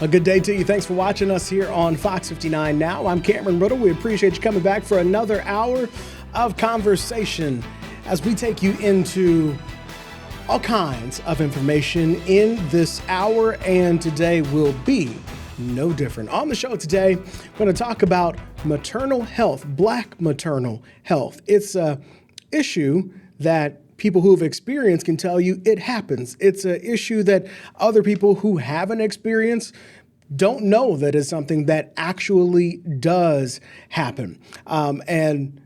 A good day to you. Thanks for watching us here on Fox 59 Now. I'm Cameron Riddle. We appreciate you coming back for another hour of conversation as we take you into all kinds of information in this hour, and today will be no different. On the show today, we're going to talk about maternal health, Black maternal health. It's an issue that people who have experienced can tell you it happens. It's an issue that other people who haven't experienced don't know that is something that actually does happen. And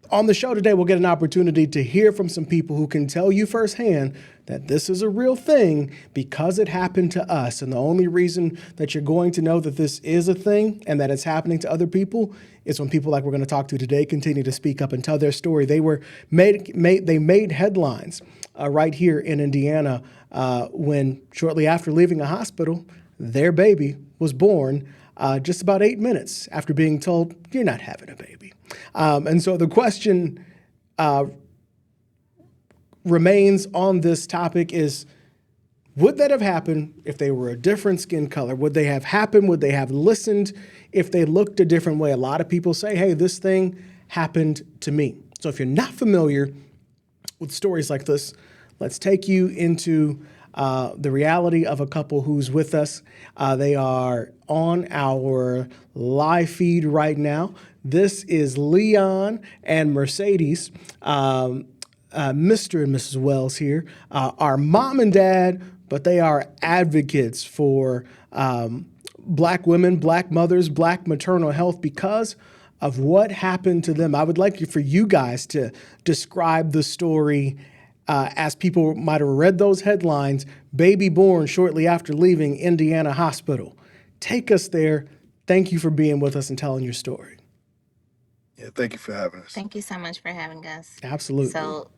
on the show today, we'll get an opportunity to hear from some people who can tell you firsthand that this is a real thing because it happened to us. And the only reason that you're going to know that this is a thing and that it's happening to other people is when people like we're going to talk to today continue to speak up and tell their story. They made headlines right here in Indiana when shortly after leaving a hospital, their baby was born just about 8 minutes after being told, you're not having a baby. And so the question remains on this topic is, would that have happened if they were a different skin color? Would they have happened? Would they have listened if they looked a different way? A lot of people say, hey, this thing happened to me. So if you're not familiar with stories like this, let's take you into the reality of a couple who's with us. They are on our live feed right now. This is Leon and Mercedes. Mr. and Mrs. Wells here are mom and dad, but they are advocates for Black women, Black mothers, Black maternal health because of what happened to them. I would like for you guys to describe the story as people might have read those headlines, baby born shortly after leaving Indiana hospital. Take us there. Thank you for being with us and telling your story. Yeah, thank you for having us. Thank you so much for having us. Absolutely. So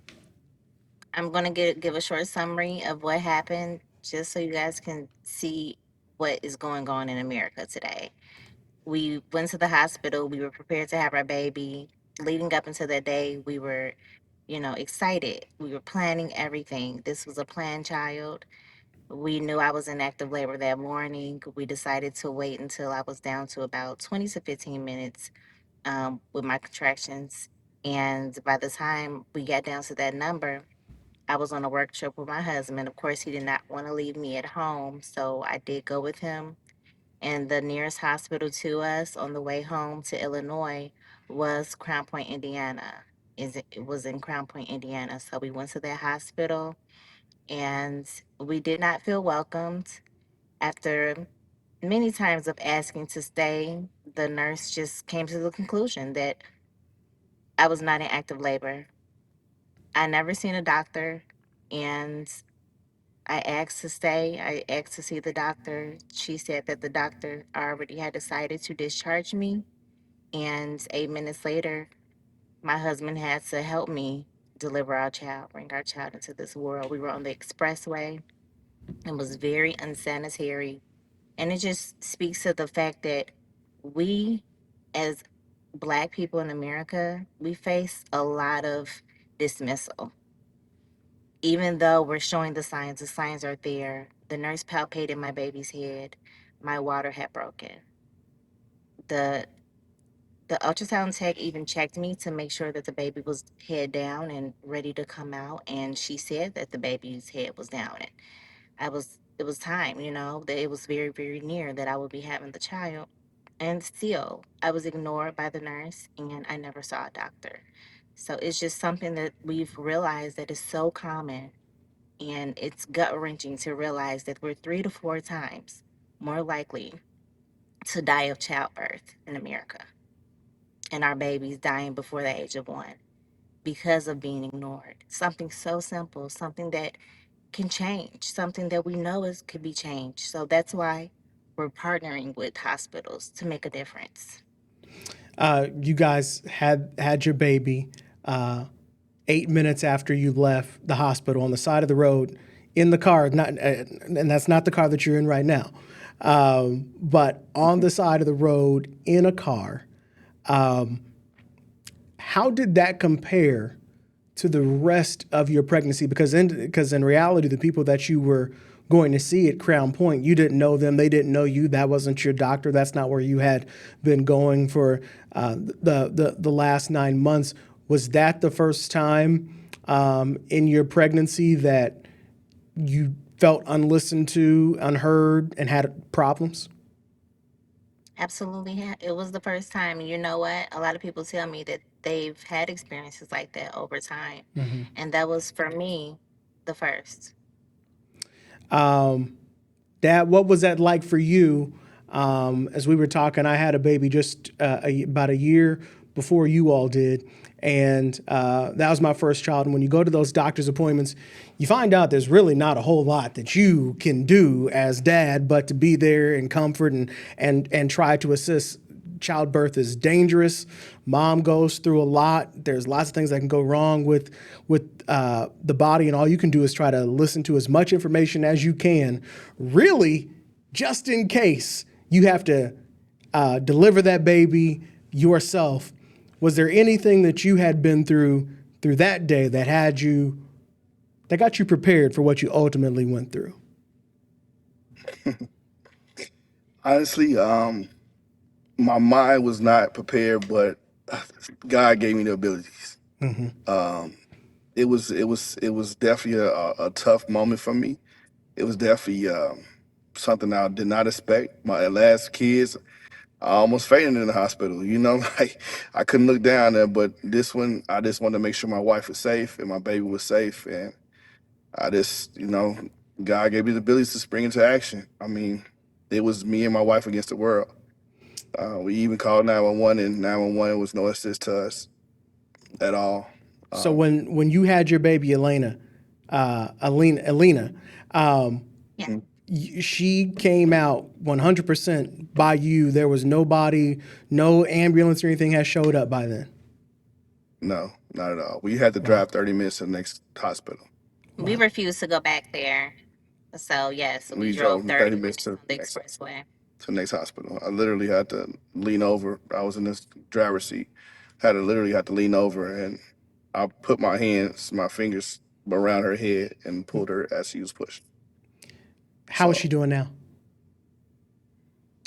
I'm going to give a short summary of what happened just so you guys can see what is going on in America today. We went to the hospital. We were prepared to have our baby. Leading up until that day, we were, excited. We were planning everything. This was a planned child. We knew I was in active labor that morning. We decided to wait until I was down to about 20 to 15 minutes with my contractions. And by the time we got down to that number, I was on a work trip with my husband. Of course, he did not want to leave me at home, so I did go with him. And the nearest hospital to us on the way home to Illinois was Crown Point, Indiana. It was in Crown Point, Indiana. So we went to that hospital and we did not feel welcomed. After many times of asking to stay, the nurse just came to the conclusion that I was not in active labor. I never seen a doctor, and I asked to stay. I asked to see the doctor. She said that the doctor already had decided to discharge me. And 8 minutes later, my husband had to help me deliver our child, bring our child into this world. We were on the expressway. It was very unsanitary. And it just speaks to the fact that we, as Black people in America, we face a lot of dismissal. Even though we're showing the signs are there. The nurse palpated my baby's head. My water had broken. The the ultrasound tech even checked me to make sure that the baby was head down and ready to come out. And she said that the baby's head was down. And it was time, that it was very, very near that I would be having the child. And still, I was ignored by the nurse and I never saw a doctor. So it's just something that we've realized that is so common. And it's gut wrenching to realize that we're 3 to 4 times more likely to die of childbirth in America and our babies dying before the age of 1 because of being ignored. Something so simple, something that can change, something that we know could be changed. So that's why we're partnering with hospitals to make a difference. You guys had your baby 8 minutes after you left the hospital on the side of the road in the car, and that's not the car that you're in right now, but on the side of the road in a car. How did that compare to the rest of your pregnancy? Because in reality, the people that you were going to see at Crown Point. You didn't know them. They didn't know you. That wasn't your doctor. That's not where you had been going for the last 9 months. Was that the first time in your pregnancy that you felt unlistened to, unheard, and had problems? Absolutely. It was the first time. And you know what? A lot of people tell me that they've had experiences like that over time. And that was for me the first. Dad, what was that like for you? As we were talking, I had a baby just about a year before you all did. And that was my first child. And when you go to those doctor's appointments, you find out there's really not a whole lot that you can do as dad, but to be there and comfort and try to assist. Childbirth is dangerous. Mom goes through a lot. There's lots of things that can go wrong with the body, and all you can do is try to listen to as much information as you can, really, just in case you have to deliver that baby yourself. Was there anything that you had been through that day that got you prepared for what you ultimately went through? Honestly, my mind was not prepared, but God gave me the abilities. It was definitely a tough moment for me. It was definitely something I did not expect. My last kids, I almost fainted in the hospital. Like I couldn't look down there. But this one, I just wanted to make sure my wife was safe and my baby was safe. And I just, God gave me the ability to spring into action. I mean, it was me and my wife against the world. We even called 911, and 911 was no assist to us at all. So when you had your baby Alina, Yeah. she came out 100% by you. There was nobody, no ambulance or anything has showed up by then. No, not at all. We had to drive 30 minutes to the next hospital. We refused to go back there. So, yes, we We drove drove 30 30 minutes minutes to on the the next expressway. hospital. I literally had to lean over. I was in this driver's seat. Had to literally had to lean over, and I put my fingers around her head and pulled her as she was pushed. How is So she doing now?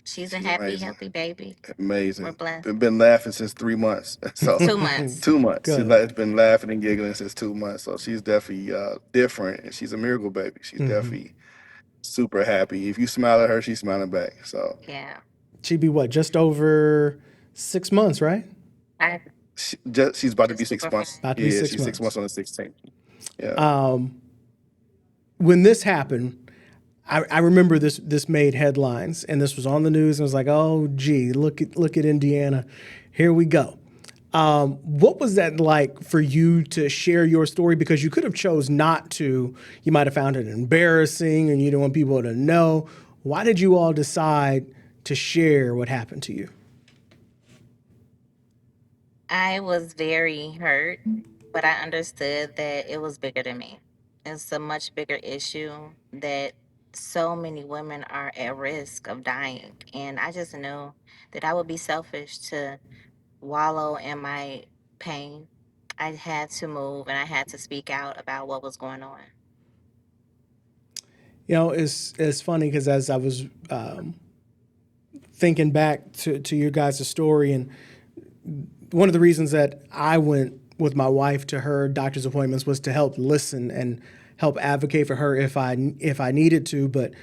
She's a she's happy, amazing, healthy baby. We're amazing. blessed. Been laughing since 3 months. So 2 months. 2 months. Good. It's been laughing and giggling since 2 months. So she's definitely different, and she's a miracle baby. She's definitely super happy. If you smile at her, she's smiling back. So Yeah. She'd be what, just over 6 months, right? I she's about to be just super 6 months. fine. About to be Yeah, 6 she's 6 months months. on the 16th. Yeah. When this happened, I remember this made headlines, and this was on the news, and I was like, oh, gee, look at Indiana. Here we go. What was that like for you to share your story? Because you could have chose not to. You might have found it embarrassing, and you didn't want people to know. Why did you all decide to share what happened to you? I was very hurt, but I understood that it was bigger than me. It's a much bigger issue that so many women are at risk of dying. And I just knew that I would be selfish to wallow in my pain. I had to move and I had to speak out about what was going on. It's funny because as I was thinking back to your guys' story, and one of the reasons that I went with my wife to her doctor's appointments was to help listen and help advocate for her if I needed to. But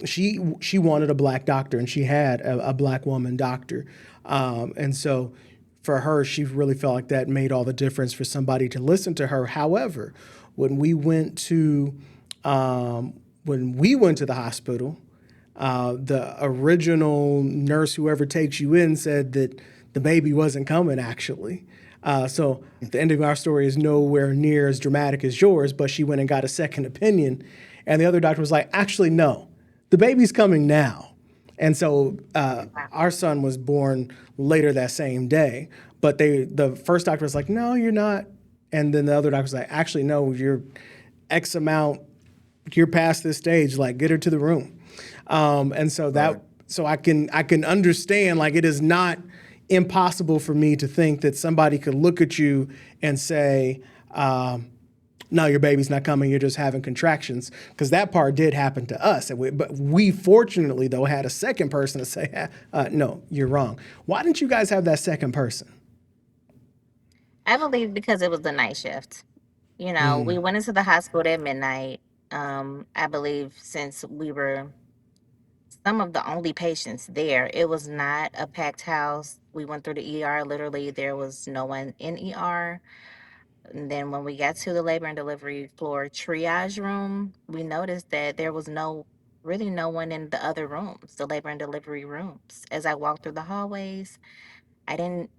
she wanted a black doctor, and she had a black woman doctor, and so for her, she really felt like that made all the difference for somebody to listen to her. However, when we went to the hospital, the original nurse, whoever takes you in, said that the baby wasn't coming, actually. So the end of our story is nowhere near as dramatic as yours, but she went and got a second opinion. And the other doctor was like, actually, no, the baby's coming now. And so our son was born later that same day. But the first doctor was like, no, you're not. And then the other doctor was like, actually, no, you're X amount, you're past this stage, like get her to the room. And so so I can understand, like, it is not impossible for me to think that somebody could look at you and say, no, your baby's not coming, you're just having contractions. Because that part did happen to us. But we fortunately, though, had a second person to say, no, you're wrong. Why didn't you guys have that second person? I believe because it was the night shift. You know, we went into the hospital at midnight. I believe since we were some of the only patients there, it was not a packed house. We went through the ER. Literally, there was no one in ER. And then when we got to the labor and delivery floor triage room, we noticed that there was really no one in the other rooms, the labor and delivery rooms. As I walked through the hallways, I didn't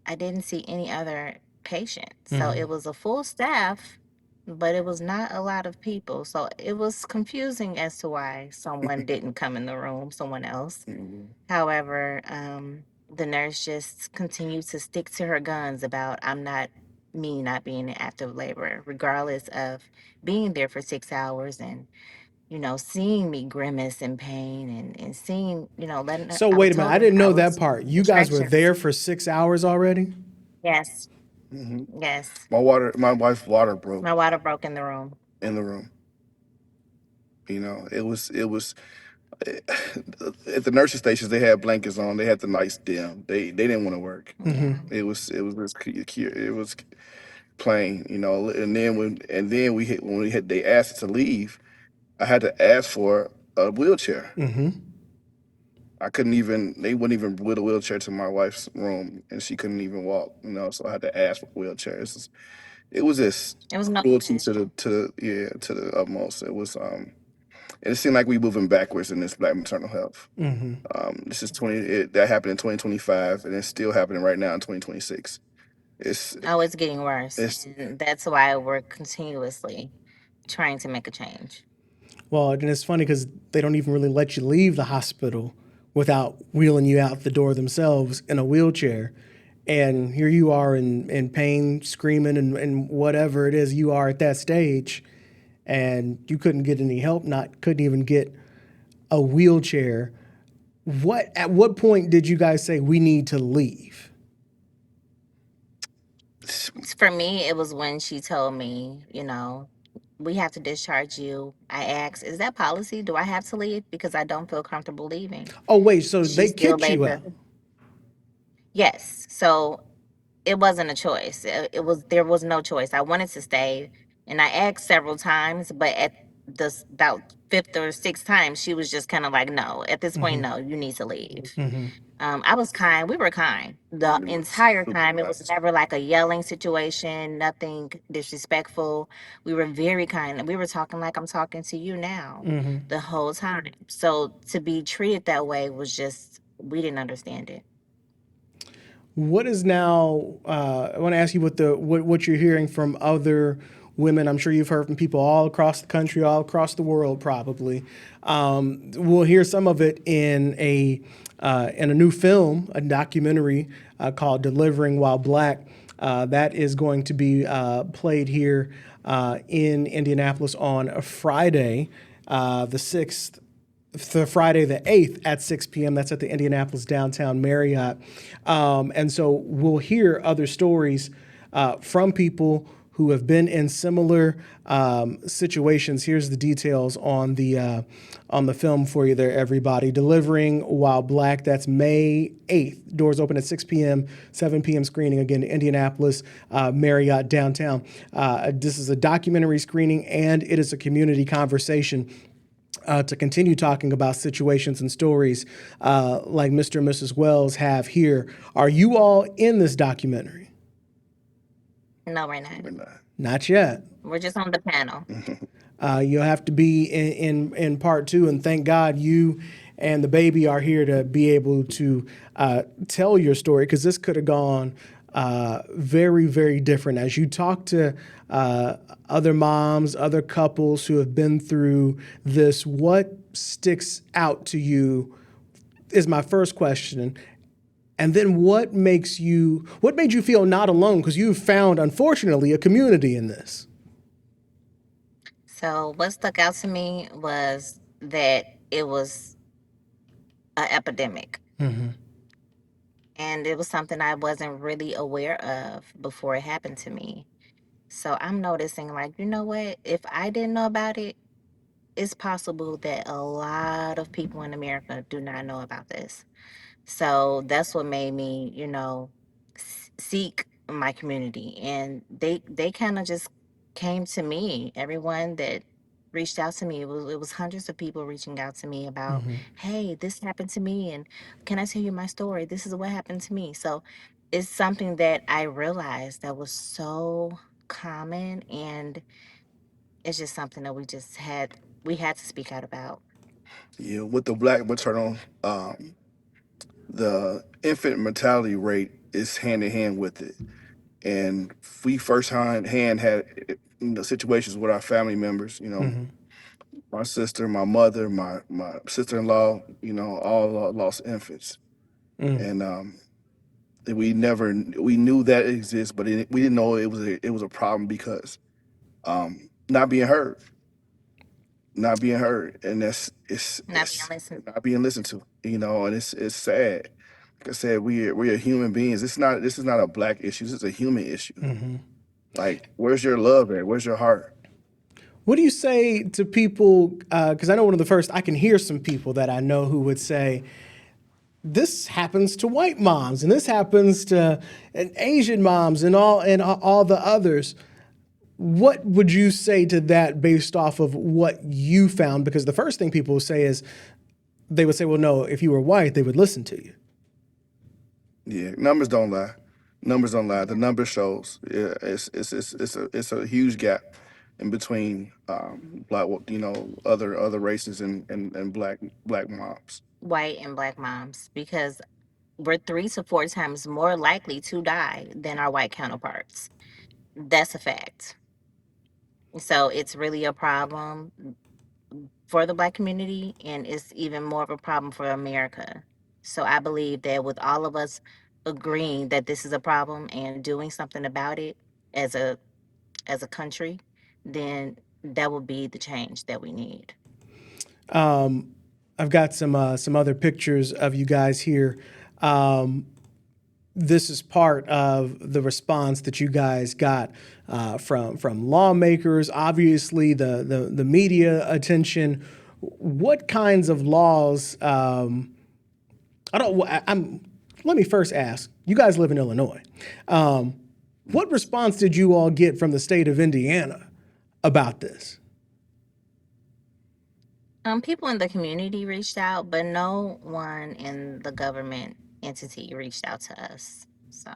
I didn't see any other patients. So it was a full staff, but it was not a lot of people. So it was confusing as to why someone didn't come in the room, someone else. However, the nurse just continued to stick to her guns about me not being in active labor, regardless of being there for 6 hours and, seeing me grimace in pain and seeing, letting her, So I was wait a minute, told I her didn't I know that was part. You guys were contractions. there for 6 hours already? Yes, Hmm. yes. My wife's water broke My water broke in the room. in the room. It was at the nurses stations. They had blankets on. They had the lights dim. They didn't want to work. Yeah. It was just it was plain. And then they asked us to leave. I had to ask for a wheelchair. I couldn't even. They wouldn't even wheel a wheelchair to my wife's room, and she couldn't even walk. So I had to ask for a wheelchair. It was just It was no cruelty to compassion. the utmost. It was and it seemed like we moving backwards in this Black maternal health. This is that happened in 2025, and it's still happening right now in 2026. It's Oh, it's getting worse. it's And that's why we're continuously trying to make a change. Well, and it's funny because they don't even really let you leave the hospital without wheeling you out the door themselves in a wheelchair. And here you are in pain, screaming, and whatever it is you are at that stage. And you couldn't get any help, couldn't even get a wheelchair. At what point did you guys say we need to leave? For me, it was when she told me, we have to discharge you. I asked, is that policy? Do I have to leave? Because I don't feel comfortable leaving. Oh, wait, so She they still kicked laid you the, out. yes. So it wasn't a choice. There was no choice. I wanted to stay, and I asked several times, but at about fifth or sixth time, she was just kind of like, "No, at this point, no, you need to leave." I was kind. We were kind the it was entire super time. It was nice. never like a yelling situation, nothing disrespectful. We were very kind. And we were talking like I'm talking to you now the whole time. So to be treated that way was just, we didn't understand it. What is now? I want to ask you what you're hearing from other women. I'm sure you've heard from people all across the country, all across the world, probably. We'll hear some of it in a new film, a documentary called "Delivering While Black." That is going to be played here in Indianapolis on a Friday, the 6th, the Friday the 8th at 6 p.m. That's at the Indianapolis Downtown Marriott. And so we'll hear other stories from people who have been in similar situations. Here's the details on the film for you there, everybody. Delivering While Black, that's May 8th. Doors open at 6 p.m., 7 p.m. screening, again, Indianapolis Marriott Downtown. This is a documentary screening, and it is a community conversation to continue talking about situations and stories like Mr. and Mrs. Wells have here. Are you all in this documentary? No, we're not. We're not. Not yet. We're just on the panel. You'll have to be in part two, and thank God you and the baby are here to be able to tell your story, because this could have gone very, very different. As you talk to other moms, other couples who have been through this, what sticks out to you is my first question. And then what made you feel not alone? Because you've found, unfortunately, a community in this. So what stuck out to me was that it was an epidemic. And it was something I wasn't really aware of before it happened to me. So I'm noticing, like, you know what? If I didn't know about it, it's possible that a lot of people in America do not know about this. So that's what made me, seek my community, and they kind of just came to me. Everyone that reached out to me, it was hundreds of people reaching out to me about, Hmm. hey, this happened to me, and can I tell you my story? This is what happened to me. So it's something that I realized that was so common, and it's just something that we had to speak out about. Yeah, with the black maternal, the infant mortality rate is hand in hand with it. And we first hand had situations with our family members. Hmm. My sister, my mother, my sister-in-law. All lost infants, Mm. and we knew that it exists, but we didn't know it was a problem because not being heard, and that's Not being it's listened. not being listened to. And it's sad. Like I said, we are human beings. This is not a black issue. This is a human issue. Hmm. Like, where's your love at? Where's your heart? What do you say to people? Because I know one of the first, I can hear some people that I know who would say, this happens to white moms and this happens to Asian moms and all the others. What would you say to that based off of what you found? Because the first thing people would say is they would say, well, no, if you were white, they would listen to you. Yeah, numbers don't lie. Numbers don't lie. The number shows. Yeah, it's a huge gap in between black, other races and black moms. White and black moms, because we're 3 to 4 times more likely to die than our white counterparts. That's a fact. So it's really a problem for the black community, and it's even more of a problem for America. So I believe that with all of us agreeing that this is a problem and doing something about it as a country, then that will be the change that we need. I've got some other pictures of you guys here. This is part of the response that you guys got from lawmakers, obviously the media attention. What kinds of laws? I don't. I'm. Let me first ask. You guys live in Illinois. What response did you all get from the state of Indiana about this? People in the community reached out, but no one in the government entity reached out to us. So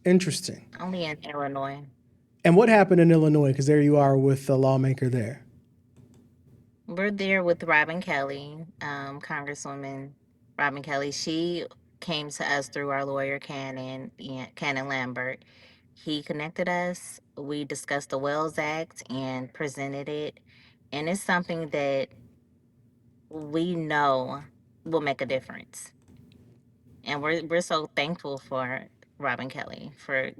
Interesting. only in Illinois. And what happened in Illinois? Because there you are with the lawmaker there. We're there with Robin Kelly, Congresswoman Robin Kelly. She came to us through our lawyer, Cannon Lambert. He connected us. We discussed the Wells Act and presented it. And it's something that we know will make a difference. And we're so thankful for Robin Kelly for,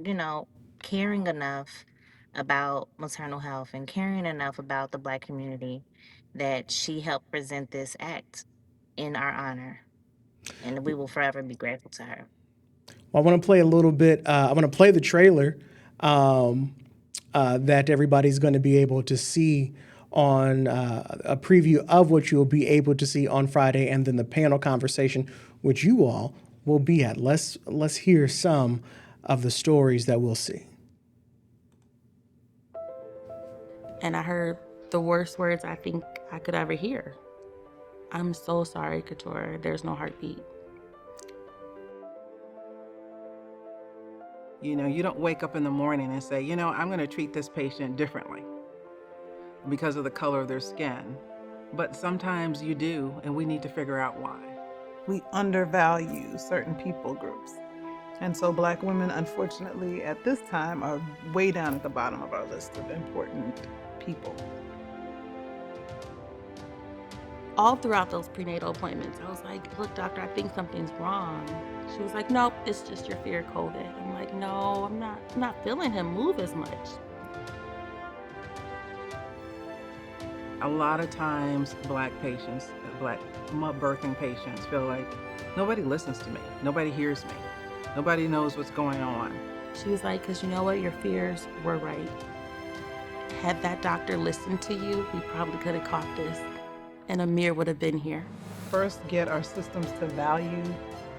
caring enough about maternal health and caring enough about the black community that she helped present this act in our honor. And we will forever be grateful to her. Well, I want to play a little bit. I want to play the trailer that everybody's going to be able to see on a preview of what you'll be able to see on Friday, and then the panel conversation, which you all will be at. Let's hear some of the stories that we'll see. And I heard the worst words I think I could ever hear. I'm so sorry, Couture. There's no heartbeat. You don't wake up in the morning and say, I'm going to treat this patient differently because of the color of their skin. But sometimes you do, and we need to figure out why. We undervalue certain people groups. And so Black women, unfortunately, at this time are way down at the bottom of our list of important people. All throughout those prenatal appointments, I was like, look, doctor, I think something's wrong. She was like, nope, it's just your fear of COVID. I'm like, no, I'm not feeling him move as much. A lot of times, Black patients, Black birthing patients feel like nobody listens to me. Nobody hears me. Nobody knows what's going on. She was like, because you know what? Your fears were right. Had that doctor listened to you, we probably could have caught this, and Amir would have been here. First, get our systems to value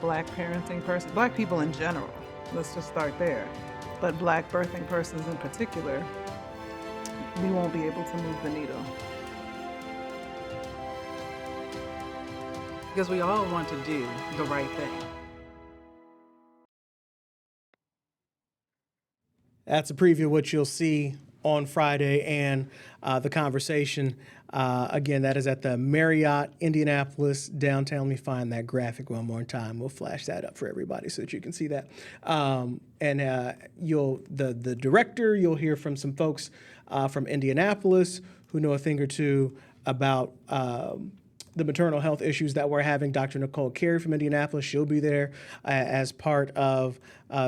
Black parenting persons, Black people in general. Let's just start there. But Black birthing persons in particular, we won't be able to move the needle. Because we all want to do the right thing. That's a preview of what you'll see on Friday and the conversation. Again, that is at the Marriott Indianapolis downtown. Let me find that graphic one more time. We'll flash that up for everybody so that you can see that. The director, you'll hear from some folks from Indianapolis who know a thing or two about the maternal health issues that we're having. Dr. Nicole Carey from Indianapolis, she'll be there as part of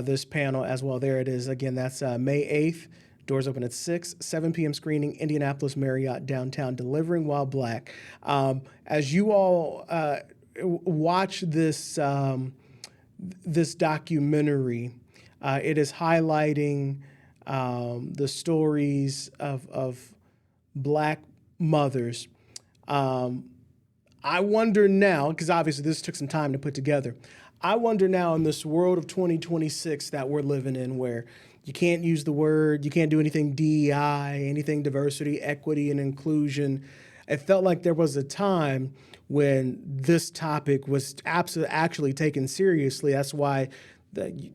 this panel as well. There it is. Again, that's May 8th. Doors open at 6, 7 p.m. screening, Indianapolis Marriott downtown, Delivering While Black. As you all watch this this documentary, it is highlighting the stories of Black mothers. I wonder now, because obviously this took some time to put together, I wonder now in this world of 2026 that we're living in where you can't use the word, you can't do anything DEI, anything diversity, equity, and inclusion. It felt like there was a time when this topic was actually taken seriously. That's why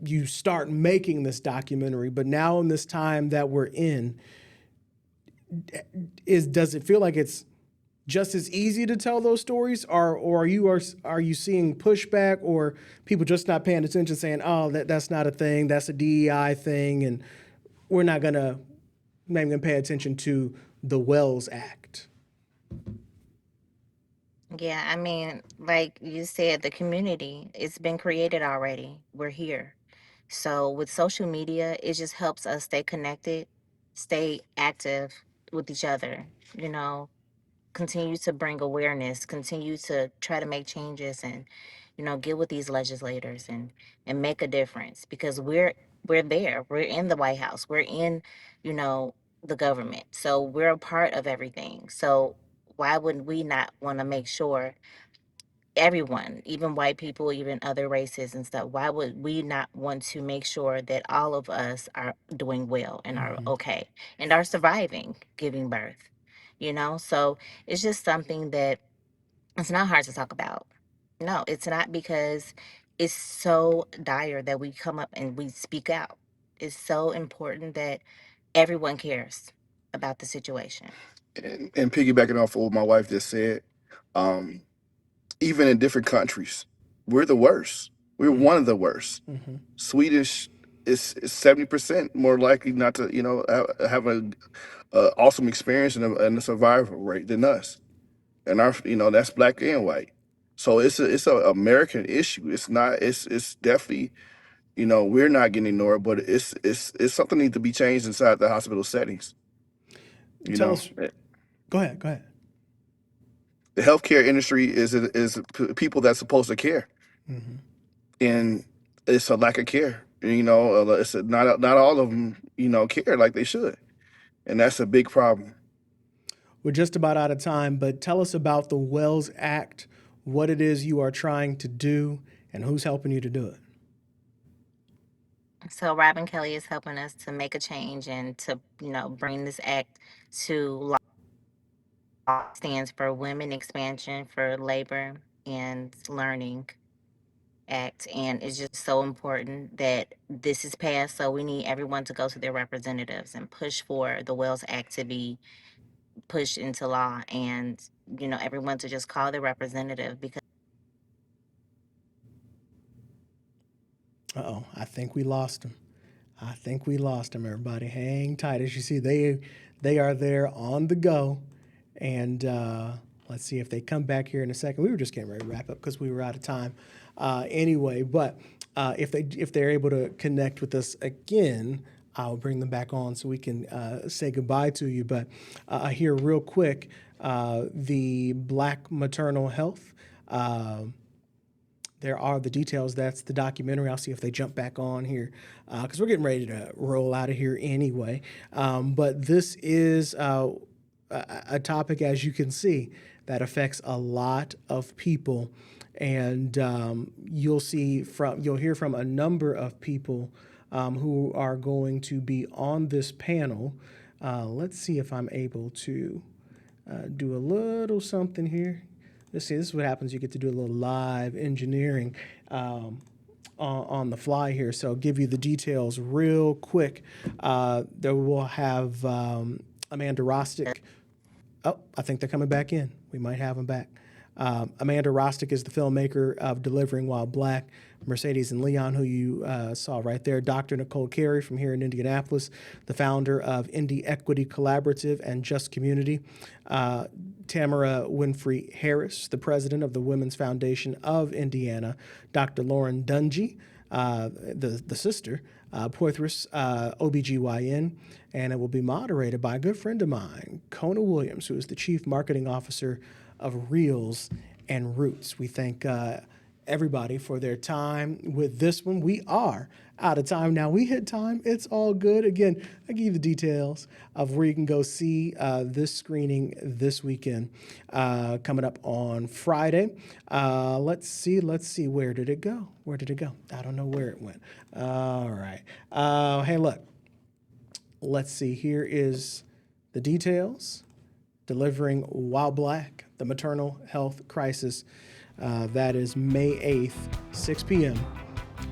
you start making this documentary. But now in this time that we're in, does it feel like it's just as easy to tell those stories, or are you seeing pushback, or people just not paying attention, saying, "Oh, that's not a thing, that's a DEI thing," and we're not gonna pay attention to the Wells Act? Yeah, I mean, like you said, the community, it's been created already. We're here. So with social media, it just helps us stay connected, stay active with each other, you know, continue to bring awareness, continue to try to make changes and, get with these legislators and make a difference because we're there. We're in the White House. We're in, you know, the government. So we're a part of everything. So why wouldn't we not want to make sure everyone, even white people, even other races and stuff, why would we not want to make sure that all of us are doing well and are okay and are surviving giving birth? So it's just something that it's not hard to talk about. No, it's not, because it's so dire that we come up and we speak out. It's so important that everyone cares about the situation. And piggybacking off of what my wife just said, um, even in different countries, we're the worst. We're one of the worst. Swedish is 70% more likely not to, have a awesome experience and a survival rate than us. And that's black and white. So it's a American issue. It's not. It's definitely, we're not getting ignored, but it's something that needs to be changed inside the hospital settings. Tell us. Go ahead. The healthcare industry is people that's supposed to care, and it's a lack of care. It's not all of them, care like they should, and that's a big problem. We're just about out of time, but tell us about the Wells Act, what it is you are trying to do, and who's helping you to do it. So Robin Kelly is helping us to make a change and to, bring this act to law. Stands for Women Expansion for Labor and Learning Act, and it's just so important that this is passed. So we need everyone to go to their representatives and push for the Wells Act to be pushed into law, and everyone to just call their representative because. I think we lost them. Everybody. Hang tight. As you see, they are there on the go. And let's see if they come back here in a second. We were just getting ready to wrap up because we were out of time anyway. But if they're able to connect with us again, I'll bring them back on so we can say goodbye to you. But here real quick, the Black Maternal Health. there are the details. That's the documentary. I'll see if they jump back on here because we're getting ready to roll out of here anyway. But this is a topic, as you can see, that affects a lot of people. And you'll hear from a number of people who are going to be on this panel. Let's see if I'm able to do a little something here. Let's see, this is what happens. You get to do a little live engineering on the fly here. So I'll give you the details real quick. There we'll have Amanda Rostick. Oh, I think they're coming back in. We might have them back. Amanda Rostick is the filmmaker of Delivering While Black. Mercedes and Leon, who you saw right there. Dr. Nicole Carey from here in Indianapolis, the founder of Indie Equity Collaborative and Just Community. Tamara Winfrey Harris, the president of the Women's Foundation of Indiana. Dr. Lauren Dungy, the sister, Poitras, OBGYN, and it will be moderated by a good friend of mine, Kona Williams, who is the Chief Marketing Officer of Reels and Roots. We thank everybody for their time with this one. We are out of time now. We hit time. It's all good. Again, I give you the details of where you can go see this screening this weekend coming up on Friday. Let's see. Where did it go? I don't know where it went. All right. Hey, look. Let's see. Here is the details. Delivering While Black, the maternal health crisis. That is May 8th, 6 p.m.,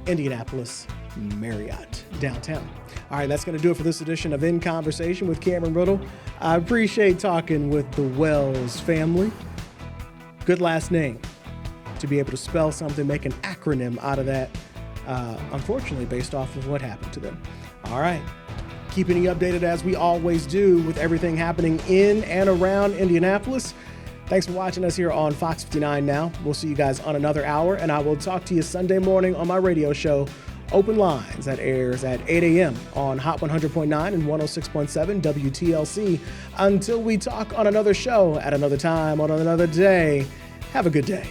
Indianapolis Marriott, downtown. All right, that's going to do it for this edition of In Conversation with Cameron Riddle. I appreciate talking with the Wells family. Good last name. To be able to spell something, make an acronym out of that, unfortunately, based off of what happened to them. All right. Keeping you updated as we always do with everything happening in and around Indianapolis. Thanks for watching us here on Fox 59 Now. We'll see you guys on another hour, and I will talk to you Sunday morning on my radio show, Open Lines, that airs at 8 a.m. on Hot 100.9 and 106.7 WTLC. Until we talk on another show at another time on another day, have a good day.